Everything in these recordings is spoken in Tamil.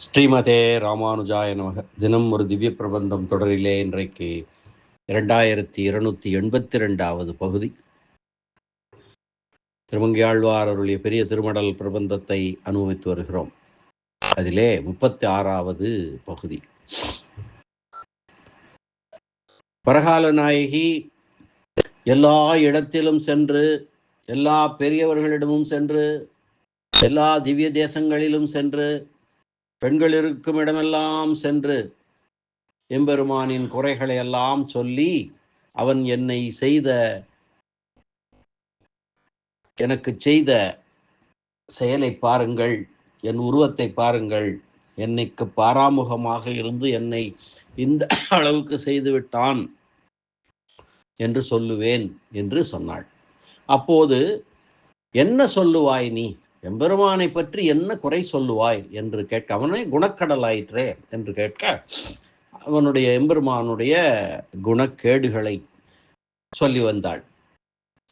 ஸ்ரீமதே ராமானுஜாய நமக. தினம் ஒரு திவ்ய பிரபந்தம் தொடரிலே இன்றைக்கு 2282வது பகுதி. திருமங்கையாழ்வார் அருளிய பெரிய திருமடல் பிரபந்தத்தை அனுபவித்து வருகிறோம். அதிலே 36வது பகுதி. பரகால நாயகி எல்லா இடத்திலும் சென்று, எல்லா பெரியவர்களிடமும் சென்று, எல்லா திவ்ய தேசங்களிலும் சென்று, பெண்கள் இருக்கும் இடமெல்லாம் சென்று எம்பெருமானின் குறைகளை எல்லாம் சொல்லி, அவன் எனக்கு செய்த செயலை பாருங்கள், என் உருவத்தை பாருங்கள், என்னைக்கு பாராமுகமாக இருந்து என்னை இந்த அளவுக்கு செய்துவிட்டான் என்று சொல்லுவேன் என்று சொன்னாள். அப்போது என்ன சொல்லுவாய் நீ, எம்பெருமானை பற்றி என்ன குறை சொல்லுவாய் என்று கேட்க, அவனே குணக்கடலாயிற்றே என்று கேட்க, அவனுடைய எம்பெருமானுடைய குணக்கேடுகளை சொல்லி வந்தாள்.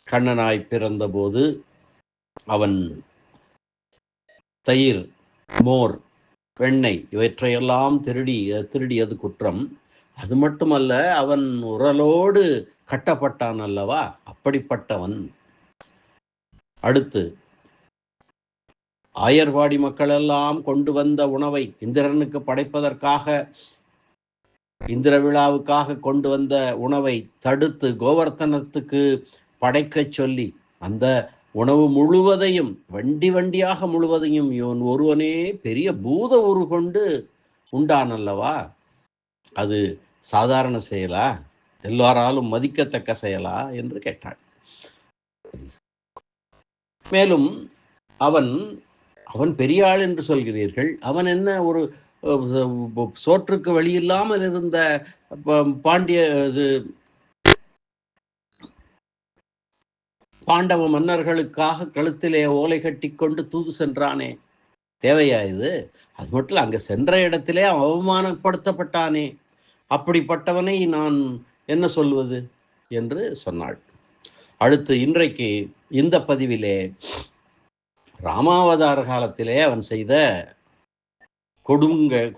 கண்ணனாய் பிறந்தபோது அவன் தயிர், மோர், வெண்ணெய் இவற்றையெல்லாம் திருடியது குற்றம். அது மட்டுமல்ல, அவன் உரலோடு கட்டப்பட்டான் அல்லவா, அப்படிப்பட்டவன். அடுத்து ஆயர்வாடி மக்களெல்லாம் கொண்டு வந்த உணவை இந்திரனுக்கு படைப்பதற்காக, இந்திர விழாவுக்காக கொண்டு வந்த உணவை தடுத்து கோவர்த்தனத்துக்கு படைக்க சொல்லி, அந்த உணவு முழுவதையும் வண்டியாக முழுவதையும் இவன் ஒருவனே பெரிய பூத உரு கொண்டு உண்டான் அல்லவா, அது சாதாரண செயலா, எல்லாராலும் மதிக்கத்தக்க செயலா என்று கேட்டாள். மேலும் அவன் பெரியாள் என்று சொல்கிறீர்கள், அவன் என்ன ஒரு சோற்றுக்கு வழி இல்லாமல் இருந்த பாண்டவ மன்னர்களுக்காக கழுத்திலே ஓலை கட்டி கொண்டு தூது சென்றானே, தேவையா இது? அது மட்டும் அங்க சென்ற இடத்திலே அவமானப்படுத்தப்பட்டானே, அப்படிப்பட்டவனை நான் என்ன சொல்வது என்று சொன்னாள். அடுத்து இன்றைக்கு இந்த பதிவிலே ராமாவதார காலத்திலே அவன் செய்த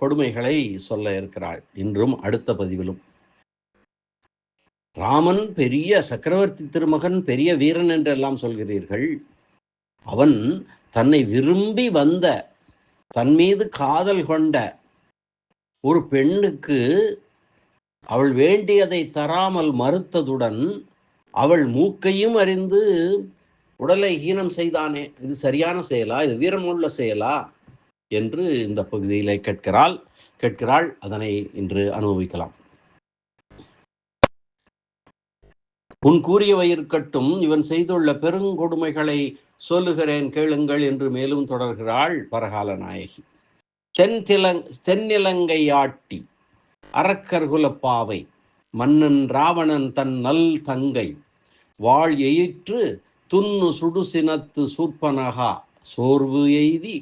கொடுமைகளை சொல்ல இருக்கிறாள். இன்றும் அடுத்த பதிவிலும் ராமன் பெரிய சக்கரவர்த்தி திருமகன், பெரிய வீரன் என்றெல்லாம் சொல்கிறீர்கள். அவன் தன்னை விரும்பி வந்த, தன் மீது காதல் கொண்ட ஒரு பெண்ணுக்கு அவள் வேண்டியதை தராமல் மறுத்ததுடன் அவள் மூக்கையும் அறிந்து உடலை ஹீனம் செய்தானே, இது சரியான செயலா, இது வீரமுள்ள செயலா என்று இந்த பகுதியிலே கேட்கிறாள். அதனை இன்று அனுபவிக்கலாம். உன் கூறியவை இருக்கட்டும், இவன் செய்துள்ள பெருங்கொடுமைகளை சொல்லுகிறேன் கேளுங்கள் என்று மேலும் தொடர்கிறாள் பரகால நாயகி. தென்னிலங்கை ஆட்டி அரக்கர்குலப்பாவை மன்னன் ராவணன் தன் நல் தங்கை வாழ் எயிற்று துன்னு சுடுசினத்து சூர்ப்பனகா சோர்வு எய்தி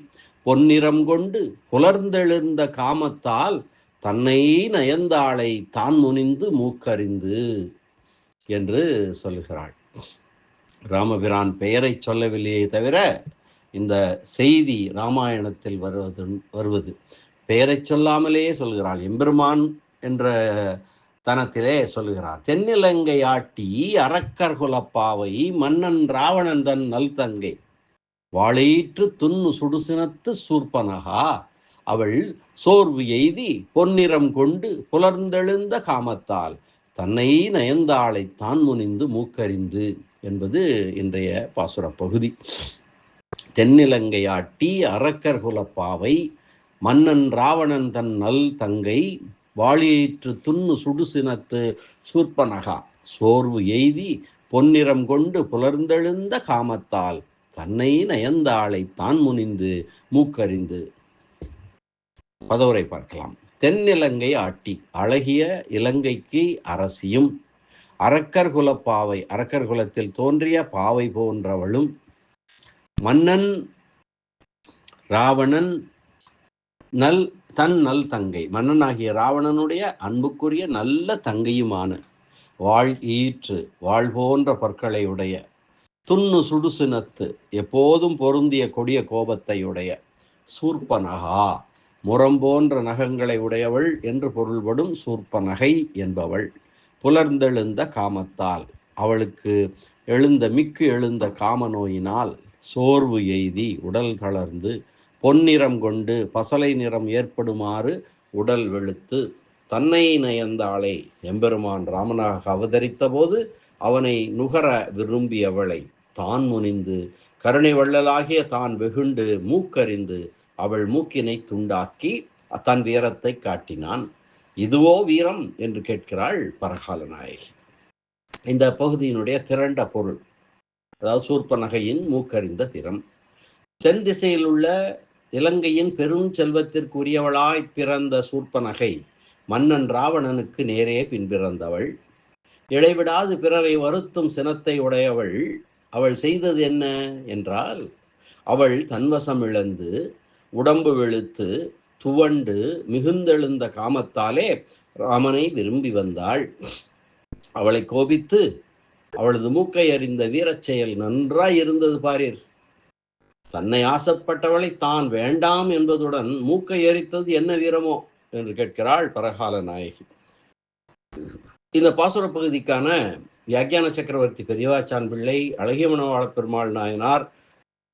பொன்னிறம் கொண்டு புலர்ந்தெழுந்த காமத்தால் தன்னை நயந்தாளை தான் முனிந்து மூக்கறிந்து என்று சொல்லுகிறாள். ராமபிரான் பெயரை சொல்லவில்லையே தவிர இந்த செய்தி ராமாயணத்தில் வருவது பெயரை சொல்லாமலேயே சொல்கிறாள். எம்பெருமான் என்ற தனத்திலே சொல்லுகிறார். தென்னிலங்கை ஆட்டி அரக்கர்குலப்பாவை மன்னன் ராவணன் தன் நல் தங்கை வாழையிற்று துன்னு சுடுசினத்து சூர்ப்பனகா அவள் சோர்வு எய்தி பொன்னிறம் கொண்டு புலர்ந்தெழுந்த காமத்தால் தன்னை நயந்தாளை தான் முனிந்து மூக்கறிந்து என்பது இன்றைய பாசுர பகுதி. தென்னிலங்கை ஆட்டி அரக்கர்குலப்பாவை மன்னன் ராவணன் தன் நல் தங்கை வாழியிற்று துன்னு சுடுசினத்து சூர்ப்பனகா சோர்வு எய்தி பொன்னிறம் கொண்டு புலர்ந்தெழுந்த காமத்தால் தன்னை நயந்தாளை தான் முனிந்து மூக்கறிந்து. பதவுரை பார்க்கலாம். தென்னிலங்கை ஆட்டி, அழகிய இலங்கைக்கு அரசியும், அரக்கர்குலப்பாவை, அரக்கர்குலத்தில் தோன்றிய பாவை போன்றவளும், மன்னன் ராவணன் தன் நல் தங்கை, மன்னனாகிய ராவணனுடைய அன்புக்குரிய நல்ல தங்கையுமான, வாழ் ஈற்று, வாழ் போன்ற பற்களை உடைய, துன்னு சுடுசினத்து, எப்போதும் பொருந்திய கொடிய கோபத்தை உடைய, சூர்ப்பனகா, முரம்போன்ற நகங்களை உடையவள் என்று பொருள்படும் சூர்ப்பனகை என்பவள் புலர்ந்தெழுந்த காமத்தால், அவளுக்கு மிக்கு எழுந்த காம நோயினால் சோர்வு எய்தி உடல் தளர்ந்து பொன்னிறம் கொண்டு பசலை நிறம் ஏற்படுமாறு உடல் வெளுத்து தன்னை நயந்தாளே, எம்பெருமான் ராமனாக அவதரித்த போது அவனை நுகர விரும்பியவளை தான் முனிந்து கருணை வள்ளலாகிய தான் வெகுண்டு மூக்கறிந்து அவள் மூக்கினை துண்டாக்கி தன் வீரத்தை காட்டினான். இதுவோ வீரம் என்று கேட்கிறாள் பரகால நாயகி. இந்த பகுதியினுடைய திரண்ட பொருள், அதாவது சூர்ப்பனகையின் மூக்கறிந்த திறம். தென் திசையில் உள்ள இலங்கையின் பெரும் செல்வத்திற்குரியவளாய் பிறந்த சூர்ப்பனகை மன்னன் ராவணனுக்கு நேரே பின்பிறந்தவள். இடைவிடாது பிறரை வருத்தும் சினத்தை உடையவள். அவள் செய்தது என்ன என்றால், அவள் தன்வசம் இழந்து உடம்பு வெளுத்து துவண்டு மிகுந்தெழுந்த காமத்தாலே ராமனை விரும்பி வந்தாள். அவளை கோபித்து அவளது மூக்கை அறிந்த வீரச் செயல் நன்றாய் இருந்தது பாரீர். தன்னை ஆசைப்பட்டவளை தான் வேண்டாம் என்பதுடன் மூக்கை எரித்தது என்ன வீரமோ என்று கேட்கிறாள் பரகால நாயகி. இந்த பாசுர பகுதிக்கான வியாக்கியான சக்கரவர்த்தி பெரியவாச்சான் பிள்ளை, அழகிய மணவாள பெருமாள் நாயனார்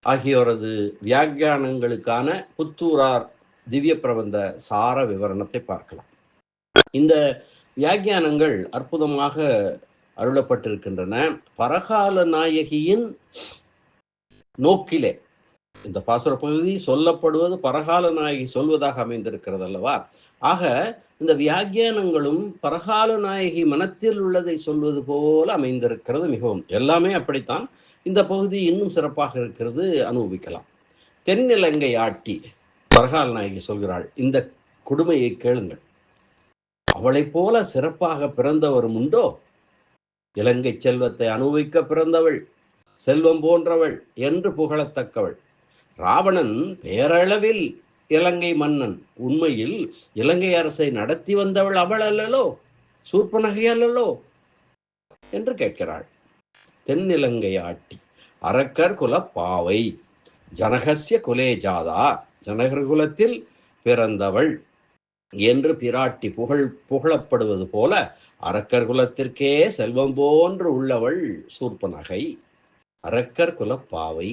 ஆகியோரது வியாக்கியானங்களுக்கான புத்தூரார் திவ்ய பிரபந்த சார விவரணத்தை பார்க்கலாம். இந்த வியாக்கியானங்கள் அற்புதமாக அருளப்பட்டிருக்கின்றன. பரகால நாயகியின் நோக்கிலே இந்த பாசுர பகுதி சொல்லப்படுவது பரகால நாயகி சொல்வதாக அமைந்திருக்கிறது அல்லவா? ஆக இந்த வியாக்கியானங்களும் பரகால நாயகி மனத்தில் உள்ளதை சொல்வது போல அமைந்திருக்கிறது. மிகவும் எல்லாமே அப்படித்தான். இந்த பகுதி இன்னும் சிறப்பாக இருக்கிறது, அனுபவிக்கலாம். தென்னிலங்கை ஆட்டி பரகால நாயகி சொல்கிறாள், இந்த கொடுமையை கேளுங்கள். அவளைப் போல சிறப்பாக பிறந்தவரும் உண்டோ? இலங்கை செல்வத்தை அனுபவிக்க பிறந்தவள், செல்வம் போன்றவள் என்று புகழத்தக்கவள். ராவணன் பேரளவில் இலங்கை மன்னன், உண்மையில் இலங்கை அரசை நடத்தி வந்தவள் அவள் அல்லலோ, சூர்ப்பனகை அல்லலோ என்று கேட்கிறாள். தென்னிலங்கை ஆட்டி அரக்கர் குல பாவை ஜனகஸ்ய குலே ஜாதா, ஜனகர் குலத்தில் பிறந்தவள் என்று பிராட்டி புகழப்படுவது போல அரக்கர் குலத்திற்கே செல்வம் போன்று உள்ளவள் சூர்ப்பனகை. அரக்கர் குல பாவை.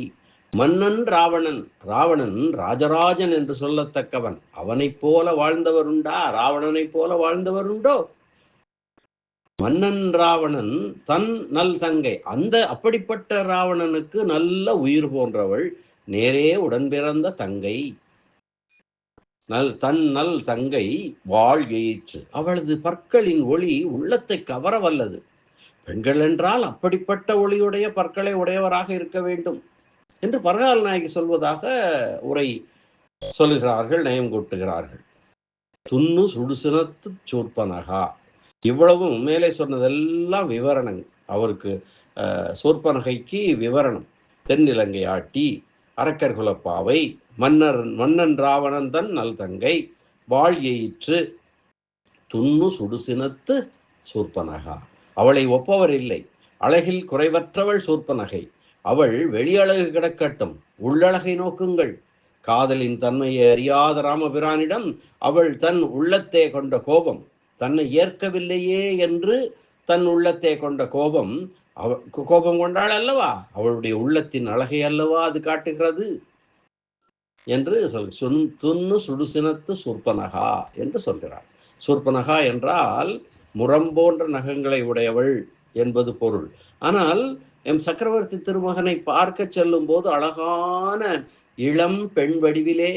மன்னன் ராவணன், ராவணன் ராஜராஜன் என்று சொல்லத்தக்கவன். அவனைப் போல வாழ்ந்தவர் உண்டா? ராவணனைப் போல வாழ்ந்தவர் உண்டோ? மன்னன் ராவணன் தன் நல் தங்கை, அந்த அப்படிப்பட்ட ராவணனுக்கு நல்ல உயிர் போன்றவள், நேரே உடன் பிறந்த தங்கை, தன் நல் தங்கை வாழ்கையிற்று. அவளது பற்களின் ஒளி உள்ளத்தை கவர வல்லது. பெண்கள் என்றால் அப்படிப்பட்ட ஒளியுடைய பற்களை உடையவராக இருக்க வேண்டும் என்று பரகால நாயகி சொல்வதாக உரை சொல்லுகிறார்கள், நயம் கூட்டுகிறார்கள். துண்ணு சுடுசினத்து சூர்ப்பனகா. இவ்வளவும் மேலே சொன்னதெல்லாம் விவரணம். அவருக்கு சூர்ப்பனகைக்கு விவரணம். தென்னிலங்கை ஆட்டி, அரக்கர் குலப்பாவை, மன்னன் ராவணன் தன் நல் தங்கை, வாழ்யிற்று, துண்ணு சுடுசினத்து சூர்ப்பனகா. அவளை ஒப்பவர் இல்லை, அழகில் குறைவற்றவள் சூர்ப்பனகை. அவள் வெளியழகு கிடக்கட்டும், உள்ளழகை நோக்குங்கள். காதலின் தன்மையை அறியாத ராமபிரானிடம் அவள் தன் உள்ளத்தே கொண்ட கோபம், தன்னை ஏற்கவில்லையே என்று தன் உள்ளத்தே கொண்ட கோபம் கொண்டாள் அல்லவா, அவளுடைய உள்ளத்தின் அழகை அல்லவா அது காட்டுகிறது என்று துண்ணு சுடுசினத்து சூர்ப்பனகா என்று சொல்கிறாள். சூர்ப்பனகா என்றால் முரம்போன்ற நகங்களை உடையவள் என்பது பொருள். ஆனால் எம் சக்கரவர்த்தி திருமகனை பார்க்க செல்லும் போது அழகான இளம் பெண் வடிவிலே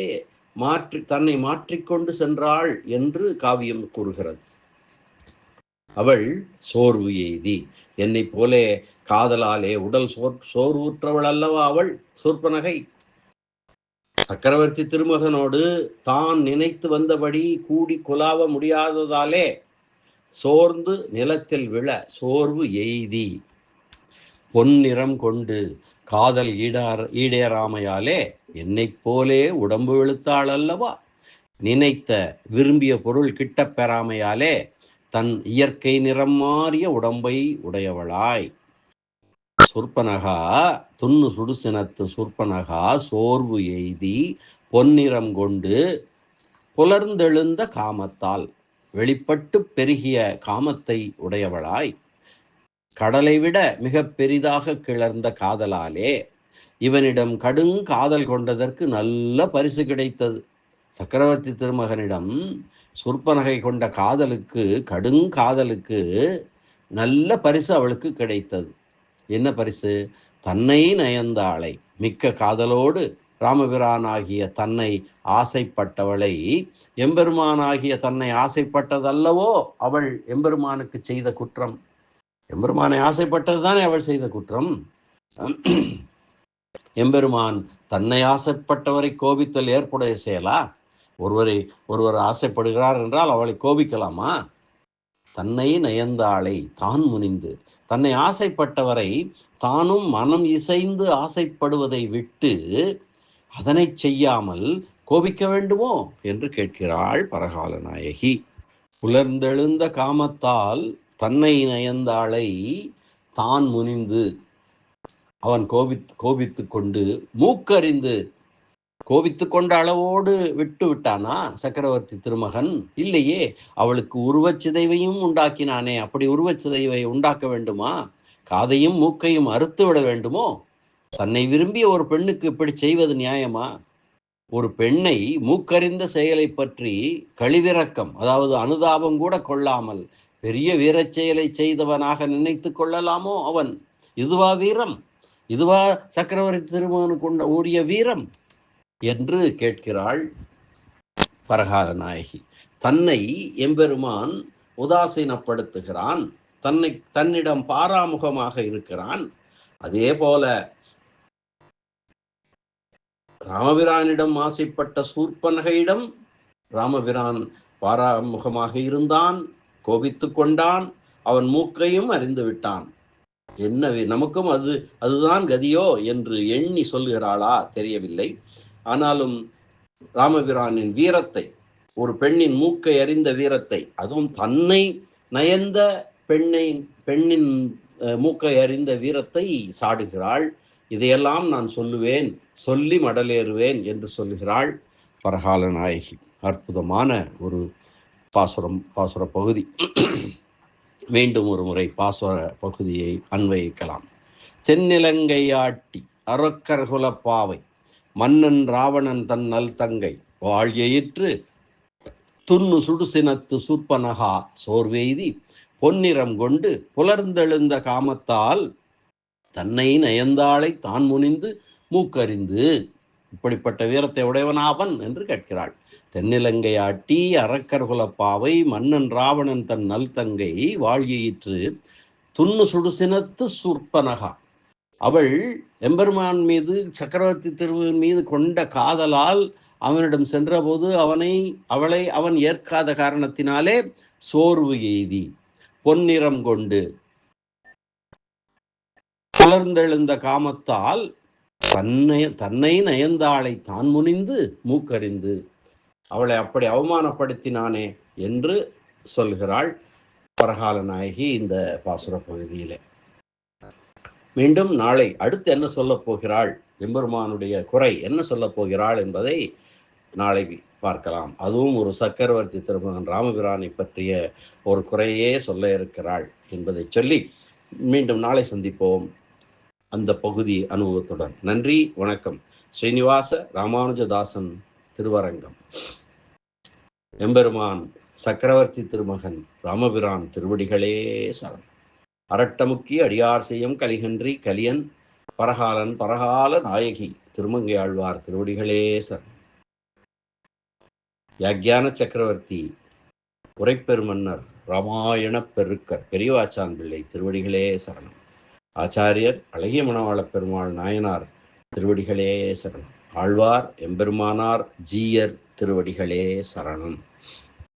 தன்னை மாற்றிக்கொண்டு சென்றாள் என்று காவியம் கூறுகிறது. அவள் சோர்வு எய்தி, என்னை போலே காதலாலே உடல் சோர்வுற்றவள் அல்லவா அவள் சூர்ப்பனகை. சக்கரவர்த்தி திருமகனோடு தான் நினைத்து வந்தபடி கூடி குலாவ முடியாததாலே சோர்ந்து நிலத்தில் விழ சோர்வு எய்தி, பொன்னிறம் கொண்டு காதல் ஈடேறாமையாலே என்னை போலே உடம்பு வெளுத்தாள் அல்லவா. நினைத்த விரும்பிய பொருள் கிட்டப் பெறாமையாலே தன் இயற்கை நிறம் மாறிய உடம்பை உடையவளாய். சூர்ப்பனகா துண்ணு சுடுசினத்து சூர்ப்பனகா சோர்வு எய்தி பொன்னிறம் கொண்டு புலர்ந்தெழுந்த காமத்தால், வெளிப்பட்டு பெருகிய காமத்தை உடையவளாய், கடலை விட மிக பெரிதாக கிளர்ந்த காதலாலே இவனிடம் கடுங்காதல் கொண்டதற்கு நல்ல பரிசு கிடைத்தது. சக்கரவர்த்தி திருமகனிடம் சூர்ப்பனகை கொண்ட காதலுக்கு, கடுங்காதலுக்கு நல்ல பரிசு அவளுக்கு கிடைத்தது. என்ன பரிசு? தன்னை நயந்தாளை, மிக்க காதலோடு ராமபிரானாகிய தன்னை ஆசைப்பட்டவளை, எம்பெருமானாகிய தன்னை ஆசைப்பட்டதல்லவோ அவள் எம்பெருமானுக்கு செய்த குற்றம். எம்பெருமானை ஆசைப்பட்டது தானே அவள் செய்த குற்றம். எம்பெருமான் தன்னை ஆசைப்பட்டவரை கோபித்தல் ஏற்புடைய செயலா? ஒருவர் ஆசைப்படுகிறார் என்றால் அவளை கோபிக்கலாமா? தன்னை நயந்தாளை, தான் முனிந்து, தன்னை ஆசைப்பட்டவரை தானும் மனம் இசைந்து ஆசைப்படுவதை விட்டு அதனை செய்யாமல் கோபிக்க வேண்டுமோ என்று கேட்கிறாள் பரகால நாயகி. புலர்ந்தெழுந்த காமத்தால் தன்னை நயந்தாளை தான் முனிந்து, அவன் கோபித்து கொண்டு மூக்கறிந்து, கோபித்து கொண்ட அளவோடு விட்டு விட்டானா சக்கரவர்த்தி திருமகன்? இல்லையே, அவளுக்கு உருவச்சிதைவையும் உண்டாக்கினானே. அப்படி உருவச்சிதைவை உண்டாக்க வேண்டுமா? காதையும் மூக்கையும் அறுத்து விட வேண்டுமோ? தன்னை விரும்பிய ஒரு பெண்ணுக்கு இப்படி செய்வது நியாயமா? ஒரு பெண்ணை மூக்கறிந்த செயலை பற்றி கழிவிறக்கம், அதாவது அனுதாபம் கூட கொள்ளாமல் பெரிய வீரச் செயலை செய்தவனாக நினைத்து கொள்ளலாமோ அவன்? இதுவா வீரம்? இதுவா சக்கரவர்த்தி திருமகனுக்கு கொண்ட உரிய வீரம் என்று கேட்கிறாள் பரகால நாயகி. தன்னை எம்பெருமான் உதாசீனப்படுத்துகிறான், தன்னிடம் பாராமுகமாக இருக்கிறான். அதே போல ராமபிரானிடம் ஆசைப்பட்ட சூர்ப்பனகையிடம் ராமபிரான் பாராமுகமாக இருந்தான், கோபித்து கொண்டான், அவன் மூக்கையும் அறிந்து விட்டான். என்ன நமக்கும் அதுதான் கதியோ என்று எண்ணி சொல்கிறாளா தெரியவில்லை. ஆனாலும் ராமபிரானின் வீரத்தை, ஒரு பெண்ணின் மூக்கை அறிந்த வீரத்தை, அதுவும் தன்னை நயந்த பெண்ணின் மூக்கை அறிந்த வீரத்தை சாடுகிறாள். இதையெல்லாம் நான் சொல்லுவேன், சொல்லி மடலேறுவேன் என்று சொல்லுகிறாள் பரகால நாயகி. அற்புதமான ஒரு பாசுர பகுதி. மீண்டும் ஒரு முறை பாசுர பகுதியை அன்வயிக்கலாம். தென்னிலங்கையாட்டி அரக்கர்குலப்பாவை, மன்னன் ராவணன் தன் நல் தங்கை, வாழ்யிற்று துண்ணு சுடுசினத்து சூர்ப்பனகா சோர்வெய்தி, பொன்னிறம் கொண்டு புலர்ந்தெழுந்த காமத்தால் தன்னை நயந்தாளை தான் முனிந்து மூக்கறிந்து. இப்படிப்பட்ட வீரத்தை உடையவனாவன் என்று கேட்கிறாள். தென்னிலங்கையாட்டி அரக்கர்குலப்பாவை, மன்னன் ராவணன் தன் நல் தங்கை, வாழ்யிற்று துண்ணு சுடுசினத்து சூர்ப்பனகா. அவள் எம்பெருமான் மீது, சக்கரவர்த்தி திருமகன் மீது கொண்ட காதலால் அவனிடம் சென்றபோது அவளை அவன் ஏற்காத காரணத்தினாலே சோர்வு எய்தி, பொன்னிறம் கொண்டு புலர்ந்தெழுந்த காமத்தால் தன்னை நயந்தாளை தான் முனிந்து மூக்கறிந்து, அவளை அப்படி அவமானப்படுத்தினானே என்று சொல்கிறாள் பரகால நாயகி இந்த பாசுர பகுதியிலே. மீண்டும் நாளை அடுத்து என்ன சொல்லப் போகிறாள், எம்பெருமானுடைய குறை என்ன சொல்லப் போகிறாள் என்பதை நாளை பார்க்கலாம். அதுவும் ஒரு சக்கரவர்த்தி திருமகன் ராமபிரானை பற்றிய ஒரு குறையே சொல்ல இருக்கிறாள் என்பதை சொல்லி மீண்டும் நாளை சந்திப்போம் அந்த பகுதி அனுபவத்துடன். நன்றி, வணக்கம். ஸ்ரீனிவாச ராமானுஜதாசன் திருவரங்கம். எம்பெருமான் சக்கரவர்த்தி திருமகன் ராமபிரான் திருவடிகளே சரணம். அரட்டமுக்கி அடியார் செய்யும் கலிகன்றி கலியன் பரகாலன் பரகால நாயகி திருமங்கை ஆழ்வார் திருவடிகளே சரணம். வியாக்கியான சக்கரவர்த்தி உரைப்பெருமன்னர் ராமாயண பெருக்கர் பெரியவாச்சான் பிள்ளை திருவடிகளே சரணம். ஆச்சாரியர் அழகிய மணவாள பெருமாள் நாயனார் திருவடிகளே சரணம். ஆழ்வார் எம்பெருமானார் ஜீயர் திருவடிகளே சரணம்.